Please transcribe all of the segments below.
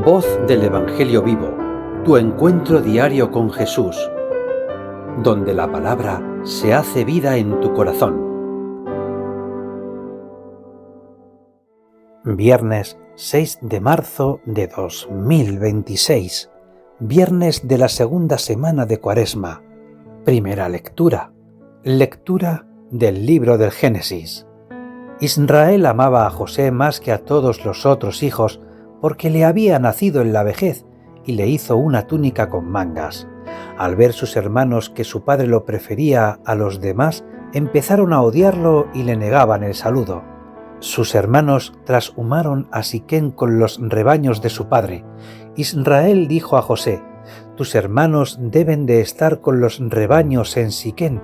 Voz del Evangelio vivo, tu encuentro diario con Jesús, donde la palabra se hace vida en tu corazón. Viernes 6 de marzo de 2026, viernes de la segunda semana de Cuaresma. Primera lectura del libro del Génesis. Israel amaba a José más que a todos los otros hijos, porque le había nacido en la vejez y le hizo una túnica con mangas. Al ver sus hermanos que su padre lo prefería a los demás, empezaron a odiarlo y le negaban el saludo. Sus hermanos trashumaron a Siquén con los rebaños de su padre. Israel dijo a José: «Tus hermanos deben de estar con los rebaños en Siquén.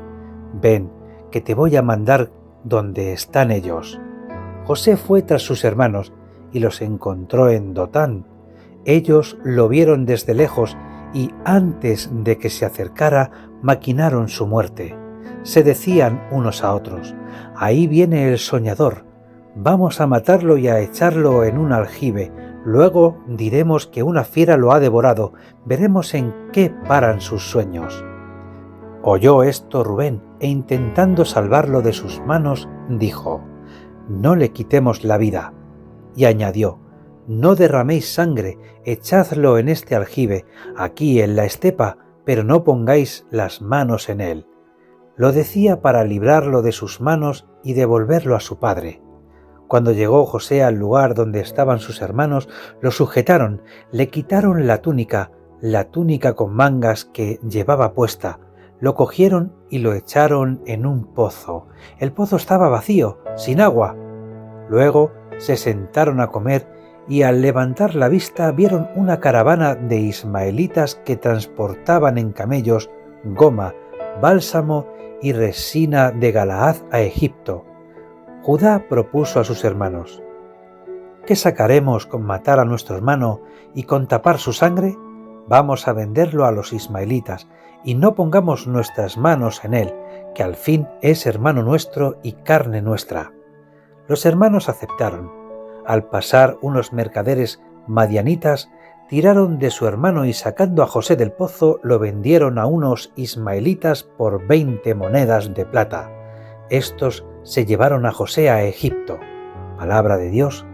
Ven, que te voy a mandar donde están ellos». José fue tras sus hermanos y los encontró en Dotán. Ellos lo vieron desde lejos y antes de que se acercara maquinaron su muerte. Se decían unos a otros: «Ahí viene el soñador, vamos a matarlo y a echarlo en un aljibe, luego diremos que una fiera lo ha devorado, veremos en qué paran sus sueños». Oyó esto Rubén e intentando salvarlo de sus manos, dijo: «No le quitemos la vida». Y añadió: «No derraméis sangre, echadlo en este aljibe, aquí en la estepa, pero no pongáis las manos en él». Lo decía para librarlo de sus manos y devolverlo a su padre. Cuando llegó José al lugar donde estaban sus hermanos, lo sujetaron, le quitaron la túnica con mangas que llevaba puesta, lo cogieron y lo echaron en un pozo. El pozo estaba vacío, sin agua. Luego se sentaron a comer y al levantar la vista vieron una caravana de ismaelitas que transportaban en camellos goma, bálsamo y resina de Galaad a Egipto. Judá propuso a sus hermanos: «¿Qué sacaremos con matar a nuestro hermano y con tapar su sangre? Vamos a venderlo a los ismaelitas y no pongamos nuestras manos en él, que al fin es hermano nuestro y carne nuestra». Los hermanos aceptaron. Al pasar unos mercaderes madianitas, tiraron de su hermano y sacando a José del pozo lo vendieron a unos ismaelitas por 20 monedas de plata. Estos se llevaron a José a Egipto. Palabra de Dios,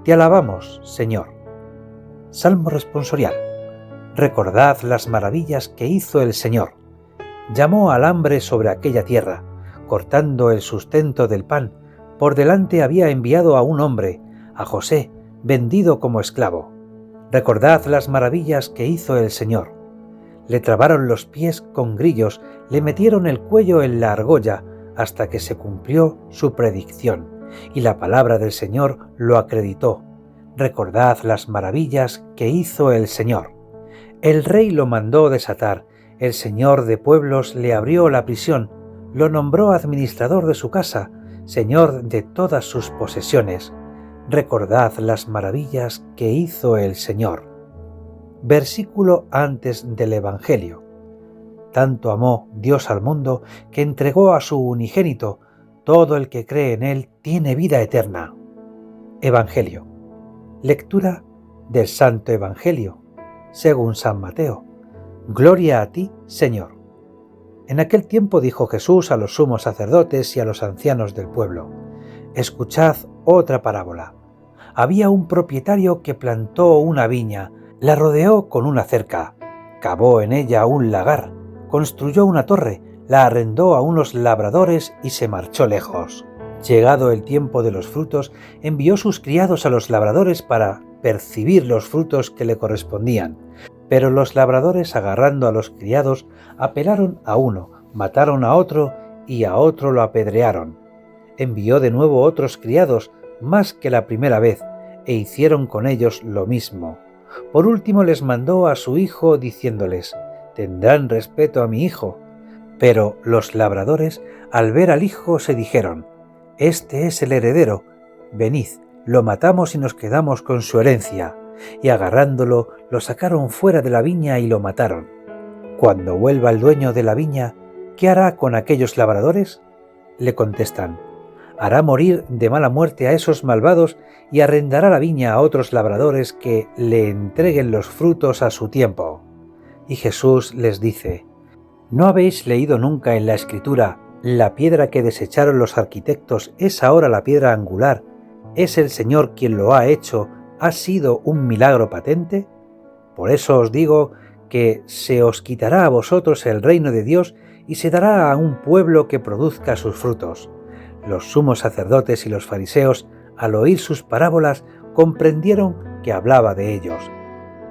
te alabamos, Señor. Salmo responsorial. Recordad las maravillas que hizo el Señor. Llamó al hambre sobre aquella tierra, cortando el sustento del pan. Por delante había enviado a un hombre, a José, vendido como esclavo. Recordad las maravillas que hizo el Señor. Le trabaron los pies con grillos, le metieron el cuello en la argolla, hasta que se cumplió su predicción, y la palabra del Señor lo acreditó. Recordad las maravillas que hizo el Señor. El rey lo mandó desatar, el Señor de pueblos le abrió la prisión, lo nombró administrador de su casa, Señor de todas sus posesiones. Recordad las maravillas que hizo el Señor. Versículo antes del Evangelio. Tanto amó Dios al mundo que entregó a su unigénito. Todo el que cree en él tiene vida eterna. Evangelio. Lectura del Santo Evangelio, según San Mateo. Gloria a ti, Señor. En aquel tiempo dijo Jesús a los sumos sacerdotes y a los ancianos del pueblo: «Escuchad otra parábola. Había un propietario que plantó una viña, la rodeó con una cerca, cavó en ella un lagar, construyó una torre, la arrendó a unos labradores y se marchó lejos. Llegado el tiempo de los frutos, envió sus criados a los labradores para percibir los frutos que le correspondían. Pero los labradores, agarrando a los criados, apelaron a uno, mataron a otro y a otro lo apedrearon. Envió de nuevo otros criados, más que la primera vez, e hicieron con ellos lo mismo. Por último les mandó a su hijo diciéndoles: «Tendrán respeto a mi hijo». Pero los labradores, al ver al hijo, se dijeron: «Este es el heredero, venid, lo matamos y nos quedamos con su herencia». Y agarrándolo, lo sacaron fuera de la viña y lo mataron. Cuando vuelva el dueño de la viña, ¿qué hará con aquellos labradores? Le contestan: Hará morir de mala muerte a esos malvados y arrendará la viña a otros labradores que le entreguen los frutos a su tiempo. Y Jesús les dice: ¿No habéis leído nunca en la Escritura: la piedra que desecharon los arquitectos es ahora la piedra angular? ¿Es el Señor quien lo ha hecho? ¿Ha sido un milagro patente? Por eso os digo que se os quitará a vosotros el reino de Dios y se dará a un pueblo que produzca sus frutos. Los sumos sacerdotes y los fariseos, al oír sus parábolas, comprendieron que hablaba de ellos,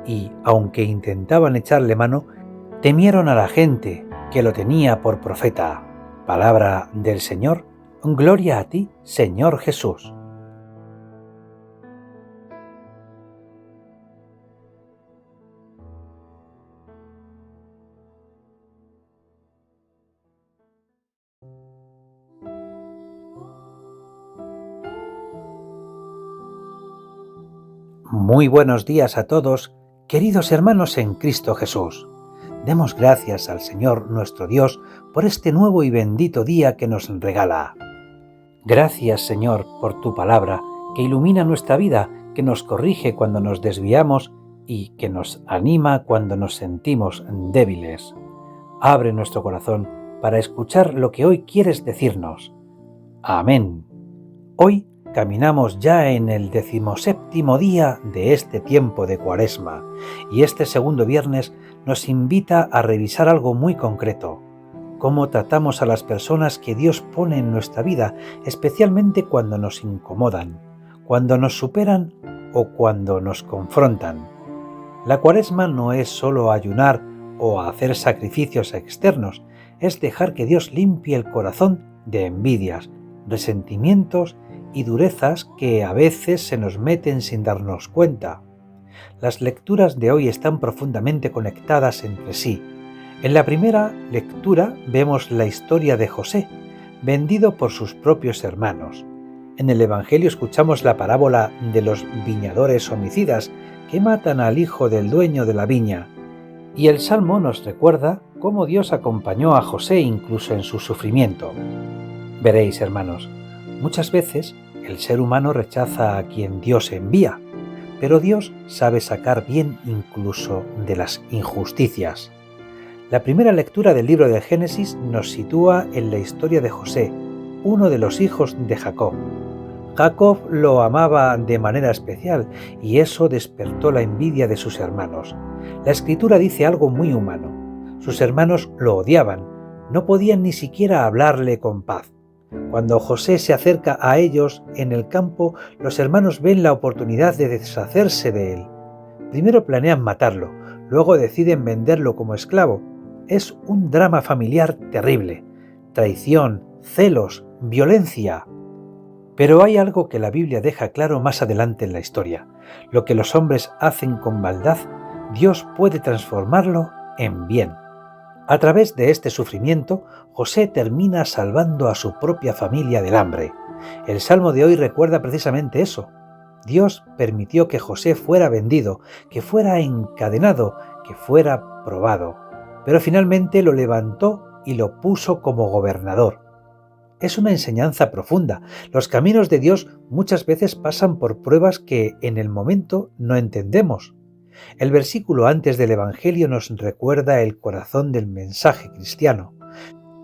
y, aunque intentaban echarle mano, temieron a la gente que lo tenía por profeta. Palabra del Señor. Gloria a ti, Señor Jesús. Muy buenos días a todos, queridos hermanos en Cristo Jesús. Demos gracias al Señor nuestro Dios por este nuevo y bendito día que nos regala. Gracias, Señor, por tu palabra, que ilumina nuestra vida, que nos corrige cuando nos desviamos y que nos anima cuando nos sentimos débiles. Abre nuestro corazón para escuchar lo que hoy quieres decirnos. Amén. Hoy caminamos ya en el 17º día de este tiempo de Cuaresma, y este segundo viernes nos invita a revisar algo muy concreto: cómo tratamos a las personas que Dios pone en nuestra vida, especialmente cuando nos incomodan, cuando nos superan o cuando nos confrontan. La Cuaresma no es solo ayunar o hacer sacrificios externos, es dejar que Dios limpie el corazón de envidias, resentimientos y durezas que a veces se nos meten sin darnos cuenta. Las lecturas de hoy están profundamente conectadas entre sí. En la primera lectura vemos la historia de José, vendido por sus propios hermanos. En el Evangelio escuchamos la parábola de los viñadores homicidas que matan al hijo del dueño de la viña. Y el Salmo nos recuerda cómo Dios acompañó a José incluso en su sufrimiento. Veréis, hermanos, muchas veces el ser humano rechaza a quien Dios envía, pero Dios sabe sacar bien incluso de las injusticias. La primera lectura del libro de Génesis nos sitúa en la historia de José, uno de los hijos de Jacob. Jacob lo amaba de manera especial y eso despertó la envidia de sus hermanos. La Escritura dice algo muy humano. Sus hermanos lo odiaban, no podían ni siquiera hablarle con paz. Cuando José se acerca a ellos en el campo, los hermanos ven la oportunidad de deshacerse de él. Primero planean matarlo, luego deciden venderlo como esclavo. Es un drama familiar terrible: traición, celos, violencia. Pero hay algo que la Biblia deja claro más adelante en la historia: lo que los hombres hacen con maldad, Dios puede transformarlo en bien. A través de este sufrimiento, José termina salvando a su propia familia del hambre. El Salmo de hoy recuerda precisamente eso. Dios permitió que José fuera vendido, que fuera encadenado, que fuera probado, pero finalmente lo levantó y lo puso como gobernador. Es una enseñanza profunda. Los caminos de Dios muchas veces pasan por pruebas que en el momento no entendemos. El versículo antes del Evangelio nos recuerda el corazón del mensaje cristiano.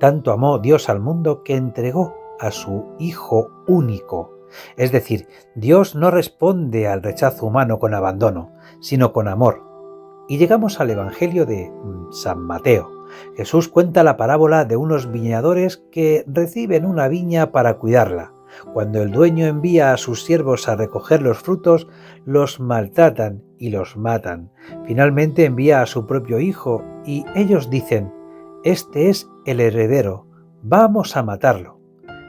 Tanto amó Dios al mundo que entregó a su Hijo único. Es decir, Dios no responde al rechazo humano con abandono, sino con amor. Y llegamos al Evangelio de San Mateo. Jesús cuenta la parábola de unos viñadores que reciben una viña para cuidarla. Cuando el dueño envía a sus siervos a recoger los frutos, los maltratan y los matan. Finalmente envía a su propio hijo y ellos dicen: «Este es el heredero, vamos a matarlo».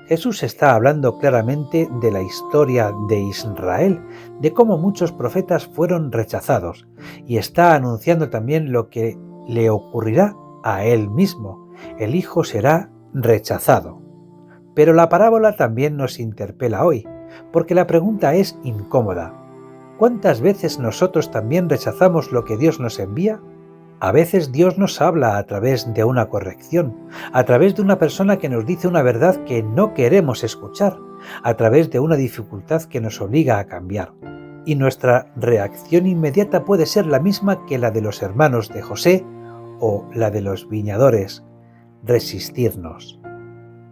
Jesús está hablando claramente de la historia de Israel, de cómo muchos profetas fueron rechazados, y está anunciando también lo que le ocurrirá a él mismo: el hijo será rechazado. Pero la parábola también nos interpela hoy, porque la pregunta es incómoda. ¿Cuántas veces nosotros también rechazamos lo que Dios nos envía? A veces Dios nos habla a través de una corrección, a través de una persona que nos dice una verdad que no queremos escuchar, a través de una dificultad que nos obliga a cambiar. Y nuestra reacción inmediata puede ser la misma que la de los hermanos de José o la de los viñadores: resistirnos.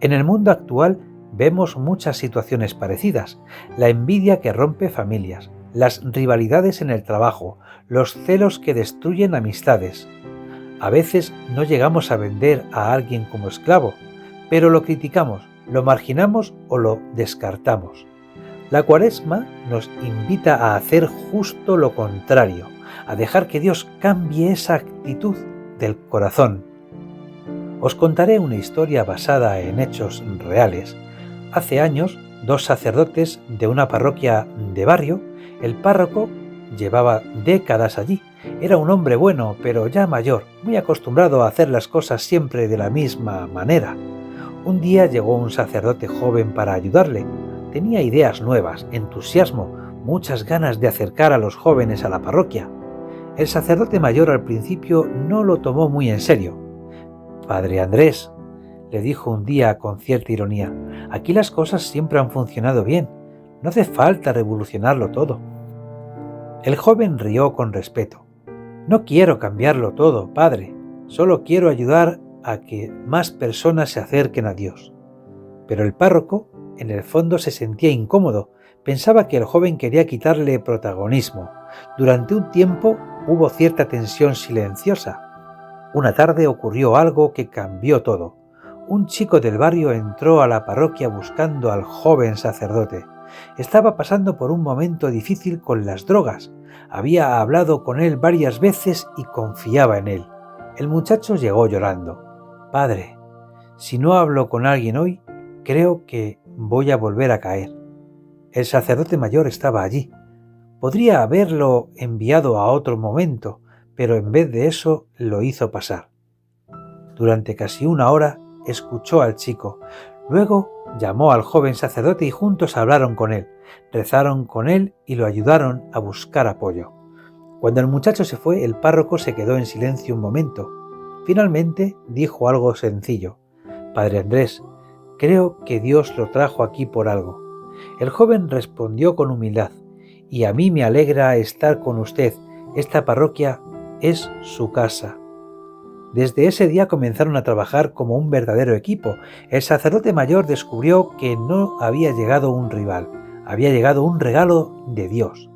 En el mundo actual vemos muchas situaciones parecidas: la envidia que rompe familias, las rivalidades en el trabajo, los celos que destruyen amistades. A veces no llegamos a vender a alguien como esclavo, pero lo criticamos, lo marginamos o lo descartamos. La Cuaresma nos invita a hacer justo lo contrario, a dejar que Dios cambie esa actitud del corazón. Os contaré una historia basada en hechos reales. Hace años, 2 sacerdotes de una parroquia de barrio, el párroco llevaba décadas allí. Era un hombre bueno, pero ya mayor, muy acostumbrado a hacer las cosas siempre de la misma manera. Un día llegó un sacerdote joven para ayudarle. Tenía ideas nuevas, entusiasmo, muchas ganas de acercar a los jóvenes a la parroquia. El sacerdote mayor al principio no lo tomó muy en serio. «Padre Andrés», le dijo un día con cierta ironía, «aquí las cosas siempre han funcionado bien. No hace falta revolucionarlo todo». El joven rió con respeto. «No quiero cambiarlo todo, padre. Solo quiero ayudar a que más personas se acerquen a Dios». Pero el párroco, en el fondo, se sentía incómodo. Pensaba que el joven quería quitarle protagonismo. Durante un tiempo hubo cierta tensión silenciosa. Una tarde ocurrió algo que cambió todo. Un chico del barrio entró a la parroquia buscando al joven sacerdote. Estaba pasando por un momento difícil con las drogas. Había hablado con él varias veces y confiaba en él. El muchacho llegó llorando. «Padre, si no hablo con alguien hoy, creo que voy a volver a caer». El sacerdote mayor estaba allí. Podría haberlo enviado a otro momento, pero en vez de eso lo hizo pasar. Durante casi una hora escuchó al chico. Luego llamó al joven sacerdote y juntos hablaron con él, rezaron con él y lo ayudaron a buscar apoyo. Cuando el muchacho se fue, el párroco se quedó en silencio un momento. Finalmente dijo algo sencillo: «Padre Andrés, creo que Dios lo trajo aquí por algo». El joven respondió con humildad: «Y a mí me alegra estar con usted. Esta parroquia es su casa». Desde ese día comenzaron a trabajar como un verdadero equipo. El sacerdote mayor descubrió que no había llegado un rival, había llegado un regalo de Dios.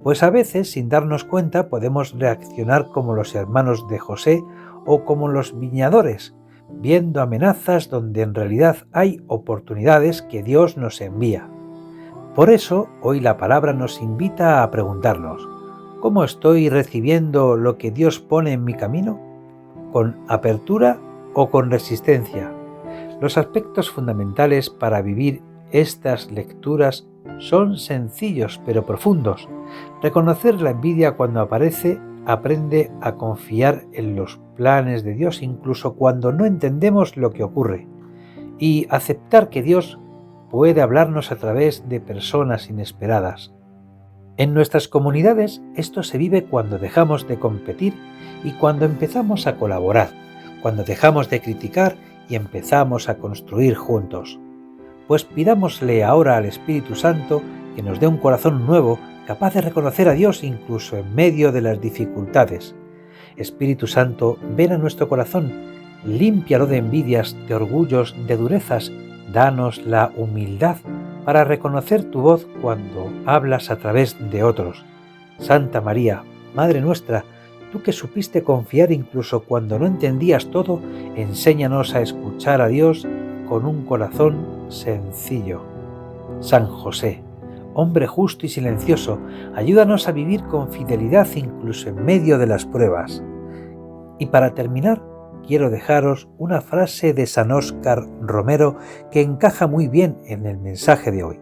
Pues a veces, sin darnos cuenta, podemos reaccionar como los hermanos de José o como los viñadores, viendo amenazas donde en realidad hay oportunidades que Dios nos envía. Por eso, hoy la palabra nos invita a preguntarnos: ¿cómo estoy recibiendo lo que Dios pone en mi camino? ¿Con apertura o con resistencia? Los aspectos fundamentales para vivir estas lecturas son sencillos pero profundos. Reconocer la envidia cuando aparece, aprende a confiar en los planes de Dios incluso cuando no entendemos lo que ocurre, y aceptar que Dios puede hablarnos a través de personas inesperadas. En nuestras comunidades esto se vive cuando dejamos de competir y cuando empezamos a colaborar, cuando dejamos de criticar y empezamos a construir juntos. Pues pidámosle ahora al Espíritu Santo que nos dé un corazón nuevo, capaz de reconocer a Dios incluso en medio de las dificultades. Espíritu Santo, ven a nuestro corazón, límpialo de envidias, de orgullos, de durezas. Danos la humildad para reconocer tu voz cuando hablas a través de otros. Santa María, Madre nuestra, tú que supiste confiar incluso cuando no entendías todo, enséñanos a escuchar a Dios con un corazón sencillo. San José, hombre justo y silencioso, ayúdanos a vivir con fidelidad incluso en medio de las pruebas. Y para terminar, quiero dejaros una frase de San Óscar Romero que encaja muy bien en el mensaje de hoy.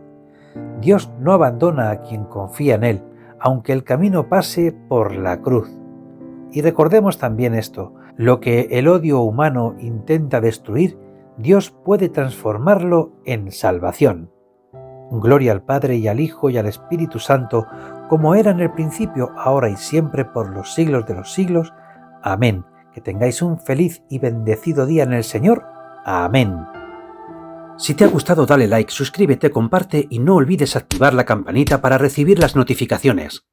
Dios no abandona a quien confía en Él, aunque el camino pase por la cruz. Y recordemos también esto: lo que el odio humano intenta destruir, Dios puede transformarlo en salvación. Gloria al Padre y al Hijo y al Espíritu Santo, como era en el principio, ahora y siempre, por los siglos de los siglos. Amén. Que tengáis un feliz y bendecido día en el Señor. Amén. Si te ha gustado, dale like, suscríbete, comparte y no olvides activar la campanita para recibir las notificaciones.